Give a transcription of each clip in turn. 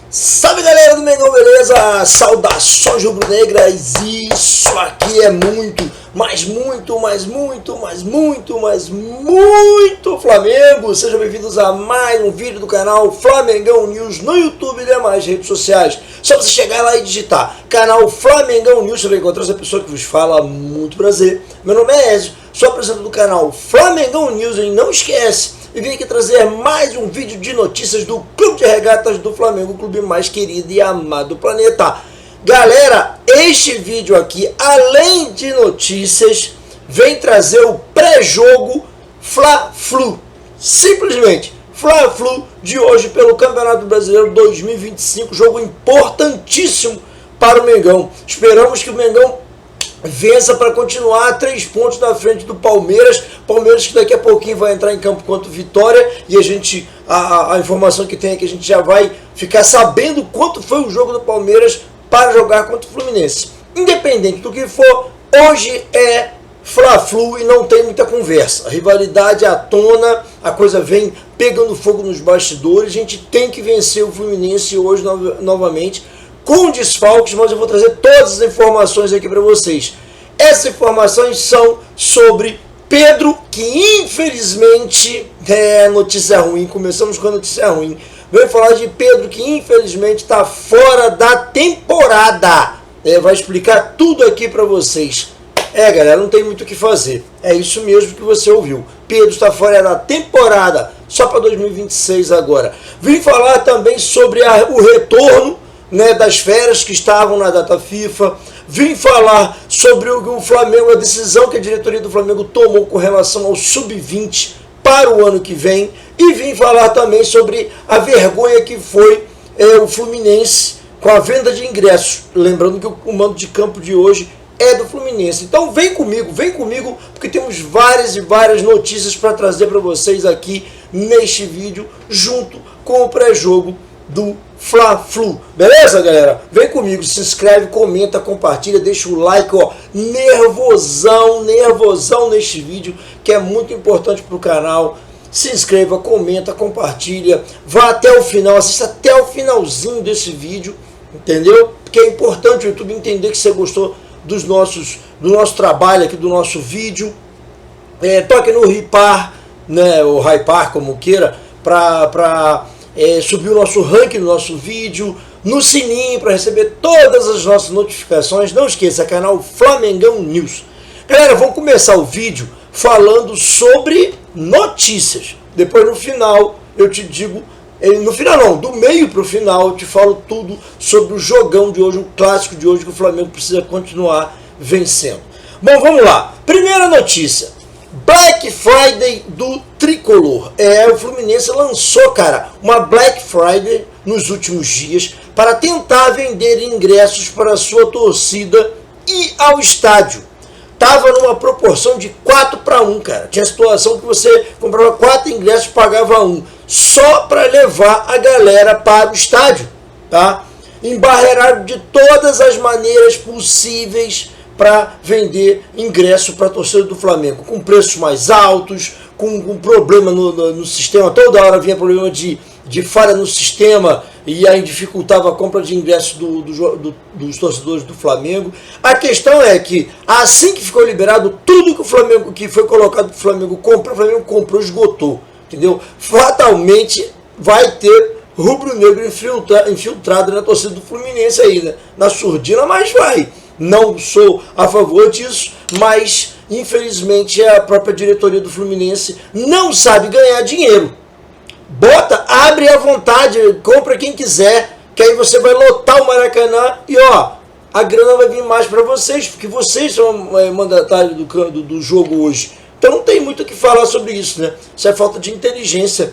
Salve galera do Mengão, beleza? Saudações rubro-negras, isso aqui é muito Flamengo! Sejam bem-vindos a mais um vídeo do canal Flamengão News no YouTube e demais redes sociais. Só você chegar lá e digitar canal Flamengão News, você vai encontrar essa pessoa que vos fala, muito prazer. Meu nome é Ezio, sou apresentador do canal Flamengão News e não esquece, e vim aqui trazer mais um vídeo de notícias do Clube de Regatas do Flamengo, o clube mais querido e amado do planeta. Galera, este vídeo aqui, além de notícias, vem trazer o pré-jogo Fla-Flu. Simplesmente, Fla-Flu de hoje pelo Campeonato Brasileiro 2025, jogo importantíssimo para o Mengão. Esperamos que o Mengão vença para continuar a 3 pontos na frente do Palmeiras. Palmeiras que daqui a pouquinho vai entrar em campo contra o Vitória, e a informação que tem é que a gente já vai ficar sabendo quanto foi o jogo do Palmeiras para jogar contra o Fluminense. Independente do que for, hoje é Fla-Flu e não tem muita conversa. A rivalidade à tona, a coisa vem pegando fogo nos bastidores. A gente tem que vencer o Fluminense hoje novamente, com desfalques, mas eu vou trazer todas as informações aqui para vocês. Essas informações são sobre Pedro, que infelizmente é notícia ruim. Começamos com a notícia ruim. Vou falar de Pedro, que infelizmente está fora da temporada. Vai explicar tudo aqui para vocês. Galera, não tem muito o que fazer. É isso mesmo que você ouviu. Pedro está fora da temporada, só para 2026 agora. Vim falar também sobre o retorno, das férias que estavam na data FIFA. Vim falar sobre o Flamengo, a decisão que a diretoria do Flamengo tomou com relação ao Sub-20 para o ano que vem. E vim falar também sobre a vergonha que foi o Fluminense com a venda de ingressos. Lembrando que o mando de campo de hoje é do Fluminense. Então vem comigo, porque temos várias e várias notícias para trazer para vocês aqui neste vídeo, junto com o pré-jogo do Fla-Flu. Beleza, galera? Vem comigo, se inscreve, comenta, compartilha, deixa o like, ó, nervosão neste vídeo, que é muito importante para o canal. Se inscreva, comenta, compartilha, vá até o final, assista até o finalzinho desse vídeo, entendeu? Porque é importante o YouTube entender que você gostou do nosso trabalho aqui, do nosso vídeo. Toque no Hypar, ou Hypar, como queira, para subir o nosso ranking no nosso vídeo, no sininho para receber todas as nossas notificações. Não esqueça, canal Flamengão News. Galera, vamos começar o vídeo falando sobre notícias. Depois no final eu te digo, no final não, do meio para o final eu te falo tudo sobre o jogão de hoje, o clássico de hoje, que o Flamengo precisa continuar vencendo. Bom, vamos lá. Primeira notícia: Black Friday do Tricolor. O Fluminense lançou, cara, uma Black Friday nos últimos dias para tentar vender ingressos para a sua torcida e ao estádio. Tava numa proporção de 4-1, cara. Tinha situação que você comprava 4 ingressos e pagava 1, só para levar a galera para o estádio, tá? Embarreiraram de todas as maneiras possíveis para vender ingresso para a torcida do Flamengo, com preços mais altos, com problema no sistema. Toda hora vinha problema de falha no sistema, e aí dificultava a compra de ingressos dos torcedores do Flamengo. A questão é que, assim que ficou liberado, tudo que foi colocado para o Flamengo comprou, esgotou, entendeu? Fatalmente vai ter rubro-negro infiltrado na torcida do Fluminense aí, na surdina, mas vai. Não sou a favor disso, mas infelizmente a própria diretoria do Fluminense não sabe ganhar dinheiro. Abre à vontade, compra quem quiser, que aí você vai lotar o Maracanã e a grana vai vir mais para vocês, porque vocês são mandatários do jogo hoje. Então não tem muito o que falar sobre isso, né? Isso é falta de inteligência,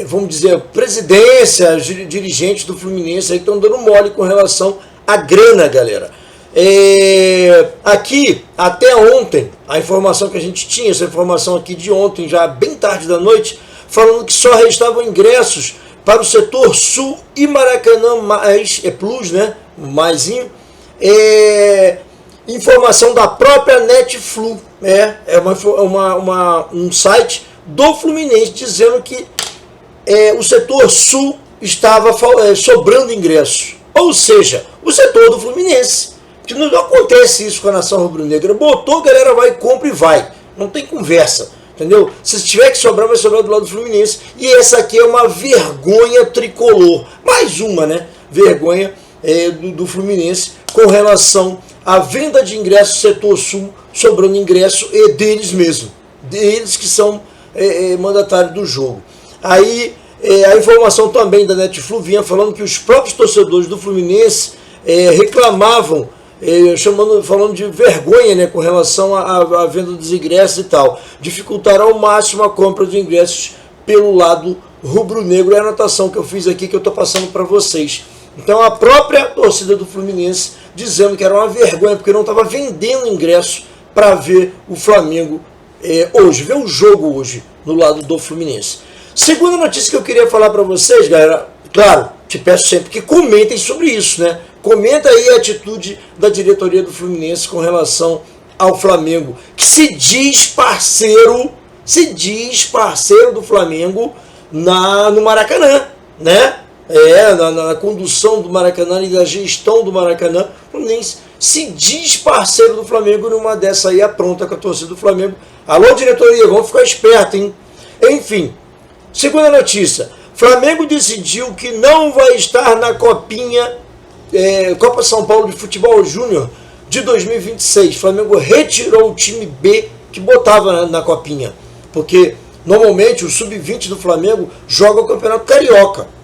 vamos dizer, presidência, dirigentes do Fluminense aí que estão dando mole com relação à grana, galera. Aqui, até ontem, a informação que a gente tinha, essa informação aqui de ontem, já bem tarde da noite, falando que só restavam ingressos para o setor sul e Maracanã Plus, maisinho. Informação da própria Netflu, um site do Fluminense, dizendo que o setor sul estava sobrando ingressos. Ou seja, o setor do Fluminense, que não acontece isso com a nação rubro-negra, botou, a galera vai, compra e vai. Não tem conversa, entendeu? Se tiver que sobrar, vai sobrar do lado do Fluminense. E essa aqui é uma vergonha tricolor. Mais uma, né? Vergonha do Fluminense com relação à venda de ingressos setor sul, sobrando ingresso deles mesmo. Deles que são mandatários do jogo. Aí a informação também da Netflu vinha falando que os próprios torcedores do Fluminense reclamavam, falando de vergonha, né, com relação à venda dos ingressos e tal. Dificultaram ao máximo a compra de ingressos pelo lado rubro-negro. É a anotação que eu fiz aqui, que eu estou passando para vocês. Então a própria torcida do Fluminense dizendo que era uma vergonha, porque não estava vendendo ingresso para ver o Flamengo hoje, ver o jogo hoje no lado do Fluminense. Segunda notícia que eu queria falar para vocês, galera, claro, te peço sempre que comentem sobre isso, né? Comenta aí a atitude da diretoria do Fluminense com relação ao Flamengo, que se diz parceiro do Flamengo no Maracanã, né? Na condução do Maracanã e da gestão do Maracanã. O Fluminense se diz parceiro do Flamengo, numa dessa aí apronta com a torcida do Flamengo. Alô, diretoria, vamos ficar esperto, hein? Enfim, segunda notícia. Flamengo decidiu que não vai estar na Copinha, Copa São Paulo de Futebol Júnior de 2026. Flamengo retirou o time B que botava na Copinha, porque normalmente o Sub-20 do Flamengo joga o Campeonato Carioca.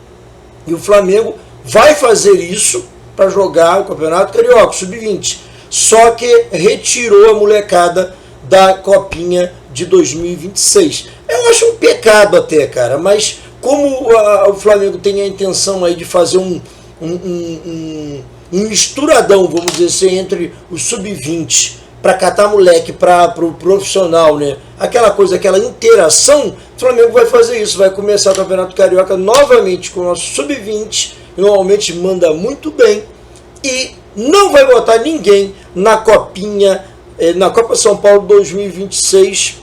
E o Flamengo vai fazer isso para jogar o Campeonato Carioca, Sub-20. Só que retirou a molecada da Copinha de 2026. Eu acho um pecado até, cara, mas como o Flamengo tem a intenção aí de fazer um misturadão, vamos dizer assim, entre o Sub-20 para catar moleque para o profissional, né? Aquela coisa, aquela interação, o Flamengo vai fazer isso, vai começar o Campeonato Carioca novamente com o nosso Sub-20, normalmente manda muito bem, e não vai botar ninguém na Copinha, na Copa São Paulo 2026,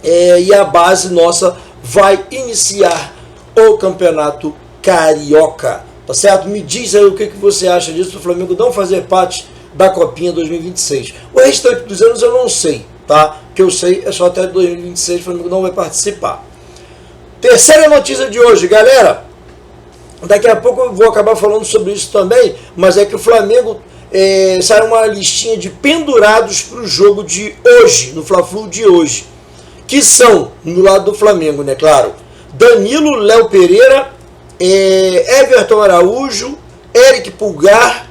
e a base nossa vai iniciar o Campeonato Carioca, tá certo? Me diz aí o que você acha disso, do Flamengo não fazer parte da Copinha 2026. O restante dos anos eu não sei, tá? O que eu sei é só até 2026 o Flamengo não vai participar. Terceira notícia de hoje, galera. Daqui a pouco eu vou acabar falando sobre isso também, mas é que o Flamengo saiu uma listinha de pendurados para o jogo de hoje, no Fla-Flu de hoje, que são, no lado do Flamengo, né, claro, Danilo, Léo Pereira, Everton Araújo, Eric Pulgar,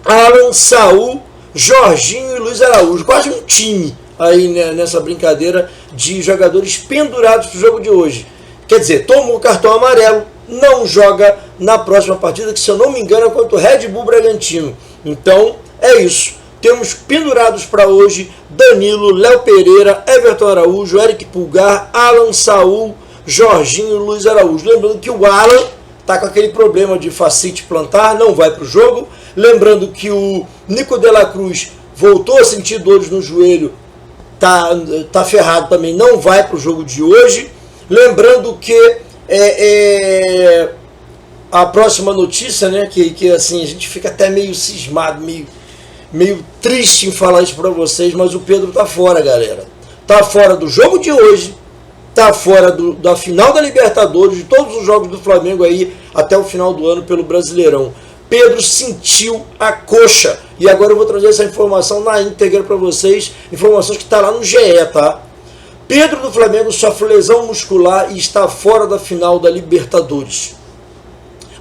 Alan, Saul, Jorginho e Luiz Araújo. Quase um time aí, né, nessa brincadeira de jogadores pendurados para o jogo de hoje. Quer dizer, tomou cartão amarelo, não joga na próxima partida, que se eu não me engano é contra o Red Bull Bragantino. Então é isso. Temos pendurados para hoje Danilo, Léo Pereira, Everton Araújo, Eric Pulgar, Alan, Saul, Jorginho e Luiz Araújo. Lembrando que o Alan está com aquele problema de fascite plantar, não vai para o jogo. Lembrando que o Nico de la Cruz voltou a sentir dores no joelho, tá ferrado também, não vai para o jogo de hoje. Lembrando que a próxima notícia, né, que assim, a gente fica até meio cismado, meio triste em falar isso para vocês, mas o Pedro tá fora, galera. Tá fora do jogo de hoje, tá fora da final da Libertadores, de todos os jogos do Flamengo aí até o final do ano pelo Brasileirão. Pedro sentiu a coxa. E agora eu vou trazer essa informação na íntegra para vocês. Informações que está lá no GE, tá? Pedro do Flamengo sofre lesão muscular e está fora da final da Libertadores.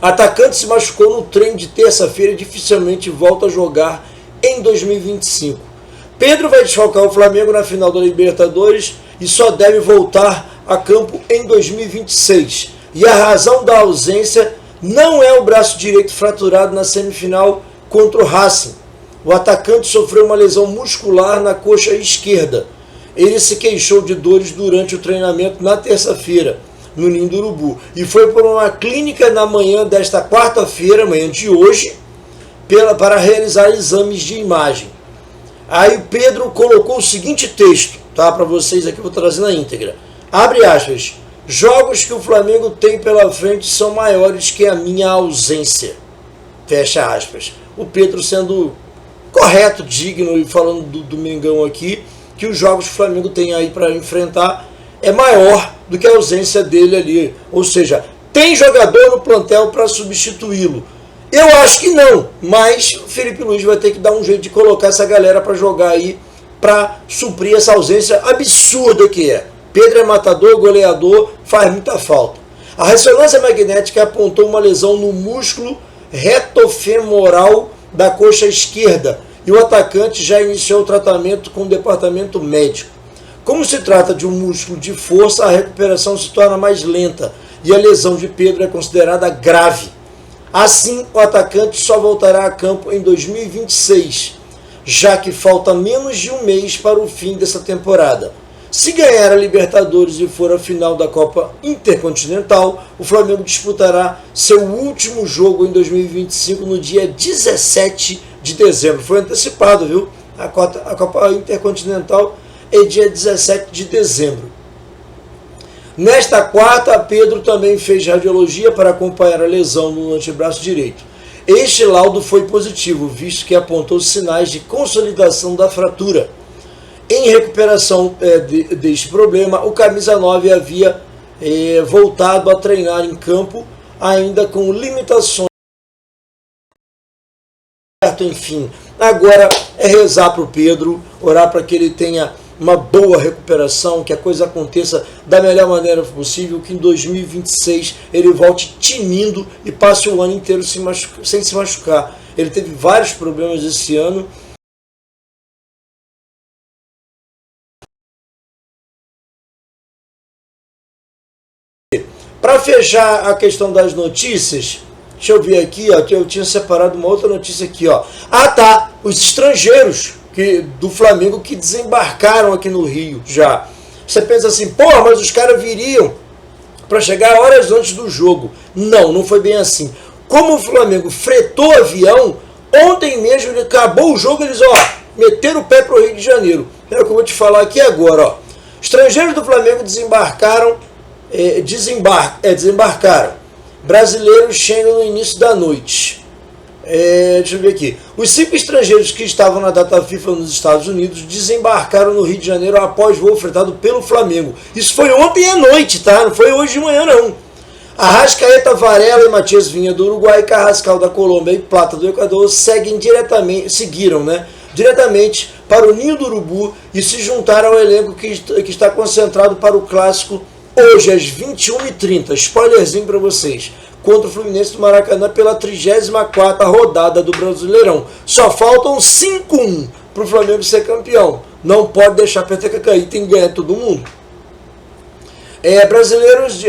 Atacante se machucou no treino de terça-feira e dificilmente volta a jogar em 2025. Pedro vai desfalcar o Flamengo na final da Libertadores e só deve voltar a campo em 2026. E a razão da ausência não é o braço direito fraturado na semifinal contra o Racing. O atacante sofreu uma lesão muscular na coxa esquerda. Ele se queixou de dores durante o treinamento na terça-feira, no Ninho do Urubu. E foi por uma clínica na manhã desta quarta-feira, manhã de hoje, para realizar exames de imagem. Aí o Pedro colocou o seguinte texto, tá? Para vocês aqui, eu vou trazer na íntegra. Abre aspas. Jogos que o Flamengo tem pela frente são maiores que a minha ausência. Fecha aspas. O Pedro sendo correto, digno e falando do Mengão aqui, que os jogos que o Flamengo tem aí para enfrentar é maior do que a ausência dele ali. Ou seja, tem jogador no plantel para substituí-lo. Eu acho que não, mas o Felipe Luiz vai ter que dar um jeito de colocar essa galera para jogar aí, para suprir essa ausência absurda que é. Pedro é matador, goleador, faz muita falta. A ressonância magnética apontou uma lesão no músculo retofemoral da coxa esquerda e o atacante já iniciou o tratamento com o departamento médico. Como se trata de um músculo de força, a recuperação se torna mais lenta e a lesão de Pedro é considerada grave. Assim, o atacante só voltará a campo em 2026, já que falta menos de um mês para o fim dessa temporada. Se ganhar a Libertadores e for a final da Copa Intercontinental, o Flamengo disputará seu último jogo em 2025 no dia 17 de dezembro. Foi antecipado, viu? A Copa Intercontinental é dia 17 de dezembro. Nesta quarta, Pedro também fez radiologia para acompanhar a lesão no antebraço direito. Este laudo foi positivo, visto que apontou sinais de consolidação da fratura. Em recuperação deste problema, o camisa 9 havia voltado a treinar em campo, ainda com limitações. Enfim, agora é rezar para o Pedro, orar para que ele tenha uma boa recuperação, que a coisa aconteça da melhor maneira possível, que em 2026 ele volte tinindo e passe o ano inteiro sem se machucar. Ele teve vários problemas esse ano. Para fechar a questão das notícias, deixa eu ver aqui, ó, que eu tinha separado uma outra notícia aqui, ó. Ah, tá, os estrangeiros do Flamengo que desembarcaram aqui no Rio já. Você pensa assim, porra, mas os caras viriam para chegar horas antes do jogo. Não, não foi bem assim. Como o Flamengo fretou avião, ontem mesmo ele acabou o jogo, eles, ó, meteram o pé pro Rio de Janeiro. É o que eu vou te falar aqui agora, ó. Estrangeiros do Flamengo desembarcaram. Brasileiros chegam no início da noite. Deixa eu ver aqui. Os 5 estrangeiros que estavam na data FIFA nos Estados Unidos desembarcaram no Rio de Janeiro após voo fretado pelo Flamengo. Isso foi ontem à noite, tá? Não foi hoje de manhã, não. Arrascaeta, Varela e Matias Vinha do Uruguai, Carrascal da Colômbia e Plata do Equador seguiram diretamente para o Ninho do Urubu e se juntaram ao elenco que está concentrado para o clássico hoje às 21h30, spoilerzinho para vocês, contra o Fluminense do Maracanã pela 34ª rodada do Brasileirão. Só faltam 5-1 para o Flamengo ser campeão. Não pode deixar a peteca cair, tem que ganhar todo mundo. Brasileiros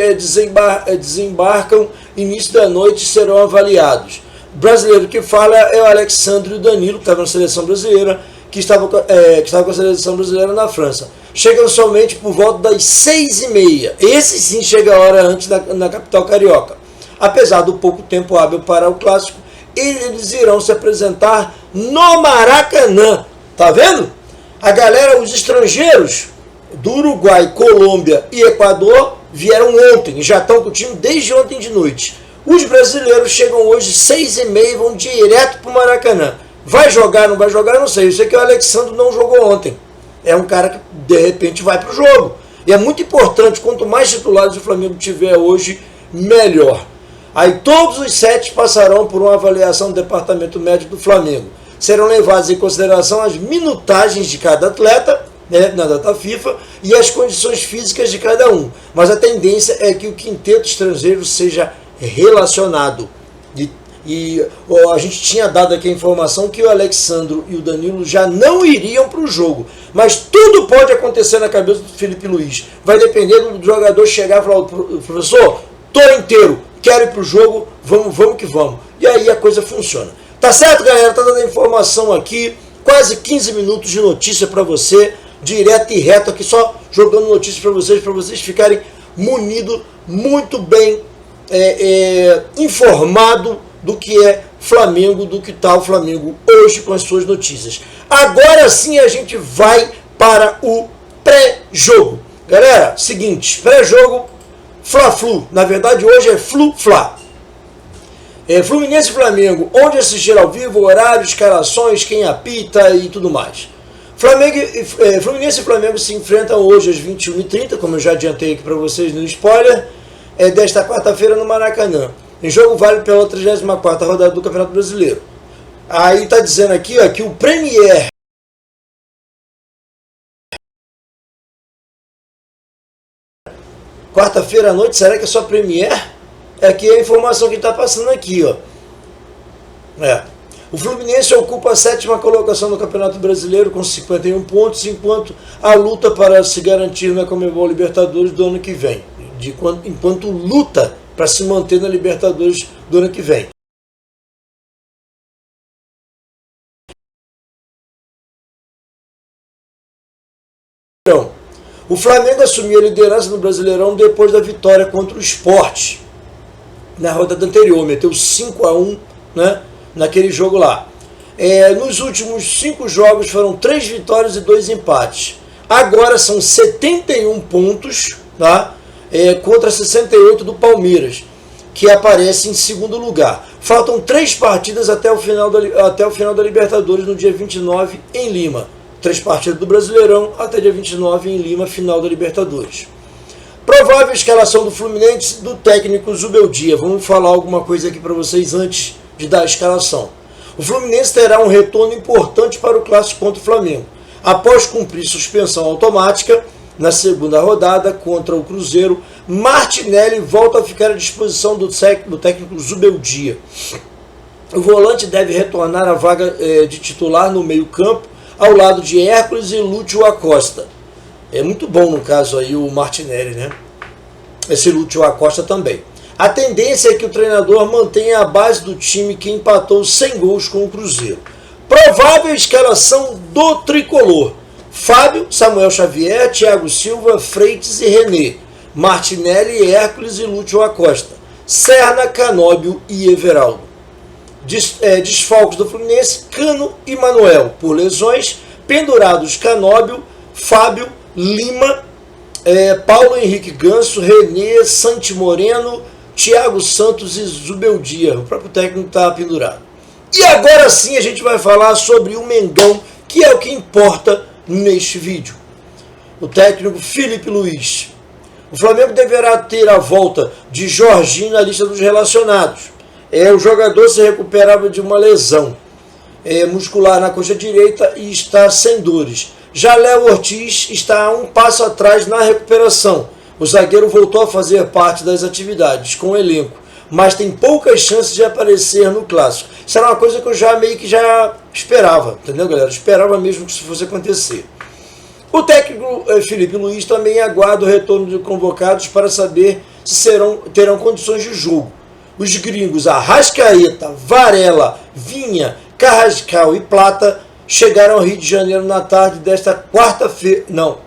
desembarcam início da noite e serão avaliados. O brasileiro que fala é o Alexandre e o Danilo, que estava na seleção brasileira, que estava com a seleção brasileira na França. Chegam somente por volta das 6h30. Esse sim chega a hora antes na capital carioca. Apesar do pouco tempo hábil para o clássico, eles irão se apresentar no Maracanã. Tá vendo? A galera, os estrangeiros do Uruguai, Colômbia e Equador vieram ontem. Já estão com o time desde ontem de noite. Os brasileiros chegam hoje 6h30 e vão direto para o Maracanã. Vai jogar, não vai jogar, não sei. Eu sei que o Alexandre não jogou ontem. É um cara que, de repente, vai para o jogo. E é muito importante, quanto mais titulares o Flamengo tiver hoje, melhor. Aí todos os 7 passarão por uma avaliação do departamento médico do Flamengo. Serão levadas em consideração as minutagens de cada atleta, né, na data FIFA, e as condições físicas de cada um. Mas a tendência é que o quinteto estrangeiro seja relacionado. E a gente tinha dado aqui a informação que o Alexandre e o Danilo já não iriam para o jogo. Mas tudo pode acontecer na cabeça do Felipe Luiz. Vai depender do jogador chegar e falar, professor, tô inteiro, quero ir para o jogo, vamos que vamos. E aí a coisa funciona. Tá certo, galera? Tá dando a informação aqui, quase 15 minutos de notícia para você, direto e reto aqui, só jogando notícias para vocês ficarem munidos, muito bem informado do que é Flamengo, do que está o Flamengo hoje com as suas notícias. Agora sim a gente vai para o pré-jogo. Galera, seguinte, pré-jogo Fla-Flu, na verdade hoje é Flu-Fla. Fluminense e Flamengo, onde assistir ao vivo, horário, escalações, quem apita e tudo mais. Fluminense e Flamengo se enfrentam hoje às 21h30, como eu já adiantei aqui para vocês no spoiler, desta quarta-feira no Maracanã. Em jogo válido pela 34ª rodada do Campeonato Brasileiro. Aí tá dizendo aqui ó, que o Premier quarta-feira à noite, será que é só Premier? É aqui a informação que está passando aqui, ó. O Fluminense ocupa a 7ª colocação no Campeonato Brasileiro com 51 pontos, enquanto a luta para se garantir na Conmebol Libertadores do ano que vem. Enquanto luta para se manter na Libertadores do ano que vem. Então, o Flamengo assumiu a liderança no Brasileirão depois da vitória contra o Sport. Na rodada anterior, meteu 5-1, né, naquele jogo lá. Nos últimos 5 jogos foram 3 vitórias e 2 empates. Agora são 71 pontos, tá, contra 68 do Palmeiras, que aparece em segundo lugar. Faltam 3 partidas até o final da Libertadores no dia 29 em Lima. 3 partidas do Brasileirão até dia 29 em Lima, final da Libertadores. Provável escalação do Fluminense do técnico Zubeldia. Vamos falar alguma coisa aqui para vocês antes de dar a escalação. O Fluminense terá um retorno importante para o clássico contra o Flamengo. Após cumprir suspensão automática na segunda rodada contra o Cruzeiro, Martinelli volta a ficar à disposição do técnico Zubeldia. O volante deve retornar à vaga de titular no meio-campo, ao lado de Hércules e Lúcio Acosta. É muito bom no caso aí o Martinelli, né? Esse Lúcio Acosta também. A tendência é que o treinador mantenha a base do time que empatou 100 gols com o Cruzeiro. Provável escalação do tricolor: Fábio, Samuel Xavier, Thiago Silva, Freitas e René, Martinelli, Hércules e Lúcio Acosta, Serna, Canóbio e Everaldo. Desfalques do Fluminense: Cano e Manuel, por lesões. Pendurados: Canóbio, Fábio, Lima, Paulo Henrique Ganso, René, Santi Moreno, Thiago Santos e Zubeldia. O próprio técnico está pendurado. E agora sim a gente vai falar sobre o Mengão, que é o que importa neste vídeo. O técnico Felipe Luiz. O Flamengo deverá ter a volta de Jorginho na lista dos relacionados. O jogador se recuperava de uma lesão muscular na coxa direita e está sem dores. Já Léo Ortiz está a um passo atrás na recuperação. O zagueiro voltou a fazer parte das atividades com o elenco, mas tem poucas chances de aparecer no clássico. Isso era uma coisa que eu meio que já esperava, entendeu, galera? Esperava mesmo que isso fosse acontecer. O técnico Felipe Luiz também aguarda o retorno de convocados para saber se terão condições de jogo. Os gringos Arrascaeta, Varela, Vinha, Carrascal e Plata chegaram ao Rio de Janeiro na tarde desta quarta-feira. Não.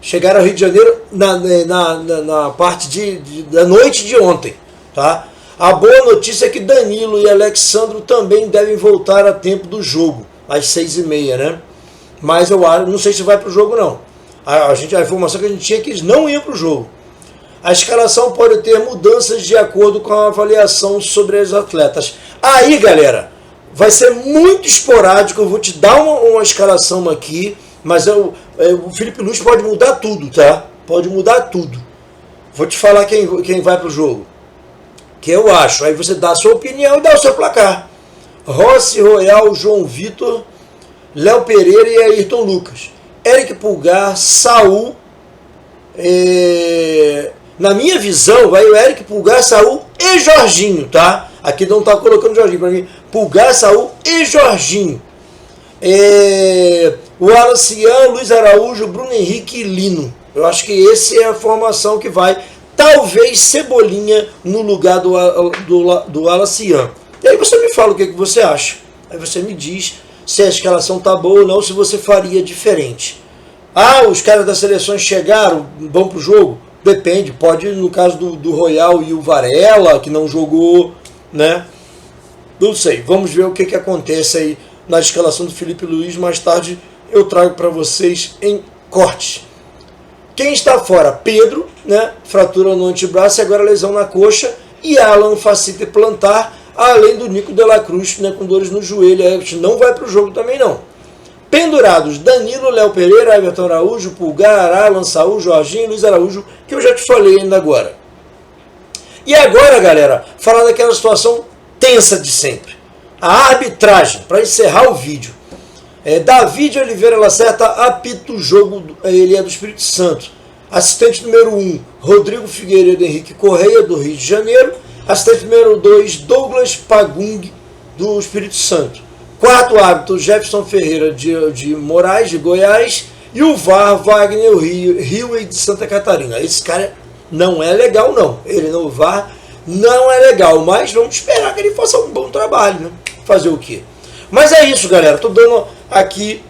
Chegaram ao Rio de Janeiro na parte da noite de ontem. Tá? A boa notícia é que Danilo e Alexandro também devem voltar a tempo do jogo, às 6h30, né? Mas eu não sei se vai para o jogo, não. A informação que a gente tinha é que eles não iam para o jogo. A escalação pode ter mudanças de acordo com a avaliação sobre os atletas. Aí, galera, vai ser muito esporádico. Eu vou te dar uma escalação aqui, mas o Felipe Luiz pode mudar tudo, tá? Pode mudar tudo. Vou te falar quem vai para o jogo. Que eu acho. Aí você dá a sua opinião e dá o seu placar. Rossi, Royal, João Vitor, Léo Pereira e Ayrton Lucas. Eric Pulgar, Saul. Na minha visão, vai o Eric, Pulgar, Saul e Jorginho, tá? Aqui não tá colocando Jorginho para mim. Pulgar, Saul e Jorginho. O Alacian, Luiz Araújo, Bruno Henrique e Lino. Eu acho que essa é a formação que vai. Talvez Cebolinha no lugar do Alacian. E aí você me fala o que você acha. Aí você me diz se a escalação tá boa ou não, se você faria diferente. Os caras das seleções chegaram, vão pro jogo? Depende, pode no caso do Royal e o Varela, que não jogou, né? Não sei, vamos ver o que acontece aí na escalação do Felipe Luiz. Mais tarde eu trago para vocês em corte. Quem está fora? Pedro, né? Fratura no antebraço e agora lesão na coxa. E Alan fascite plantar, além do Nico de la Cruz, né? Com dores no joelho. A gente não vai para o jogo também não. Pendurados, Danilo, Léo Pereira, Everton Araújo, Pulgar, Alan, Saúl, Jorginho, Luiz Araújo, que eu já te falei ainda agora. E agora, galera, falar daquela situação tensa de sempre. A arbitragem, para encerrar o vídeo. David Oliveira Lacerda apita o jogo, ele é do Espírito Santo. Assistente número 1, Rodrigo Figueiredo Henrique Correia, do Rio de Janeiro. Assistente número 2, Douglas Pagung, do Espírito Santo. Quarto árbitro, Jefferson Ferreira de Moraes, de Goiás. E o VAR, Wagner Rio de Santa Catarina. Esse cara não é legal, não. Ele no VAR não é legal, mas vamos esperar que ele faça um bom trabalho, né? Fazer o quê? Mas é isso, galera. Estou dando aqui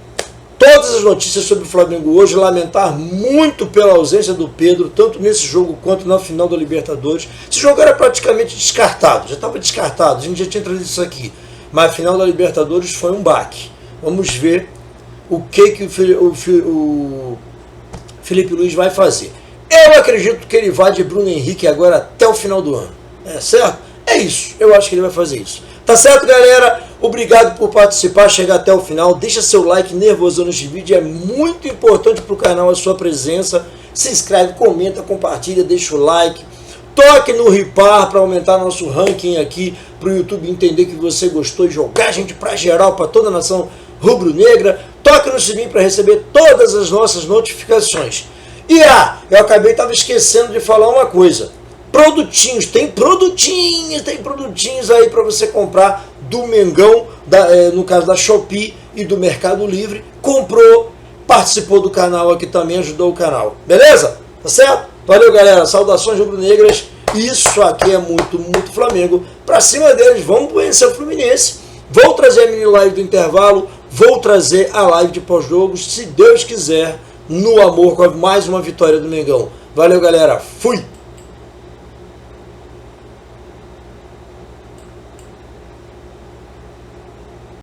todas as notícias sobre o Flamengo hoje. Lamentar muito pela ausência do Pedro, tanto nesse jogo quanto na final da Libertadores. Esse jogo era praticamente descartado, já estava descartado, a gente já tinha trazido isso aqui. Mas a final da Libertadores foi um baque. Vamos ver o que o Felipe Luiz vai fazer. Eu acredito que ele vai de Bruno Henrique agora até o final do ano. É certo? É isso. Eu acho que ele vai fazer isso. Tá certo, galera? Obrigado por participar, chegar até o final. Deixa seu like nervoso neste vídeo. É muito importante para o canal a sua presença. Se inscreve, comenta, compartilha, deixa o like. Toque no Ripar para aumentar nosso ranking aqui, para o YouTube entender que você gostou de jogar a gente para geral, para toda a nação rubro-negra. Toque no sininho para receber todas as nossas notificações. E eu estava esquecendo de falar uma coisa. Produtinhos, tem produtinhos aí para você comprar do Mengão, no caso da Shopee e do Mercado Livre. Comprou, participou do canal aqui também, ajudou o canal. Beleza? Tá certo? Valeu, galera. Saudações rubro-negras. Isso aqui é muito, muito Flamengo. Pra cima deles, vamos conhecer o Fluminense. Vou trazer a mini live do intervalo. Vou trazer a live de pós-jogos, se Deus quiser, no amor, com mais uma vitória do Mengão. Valeu, galera. Fui!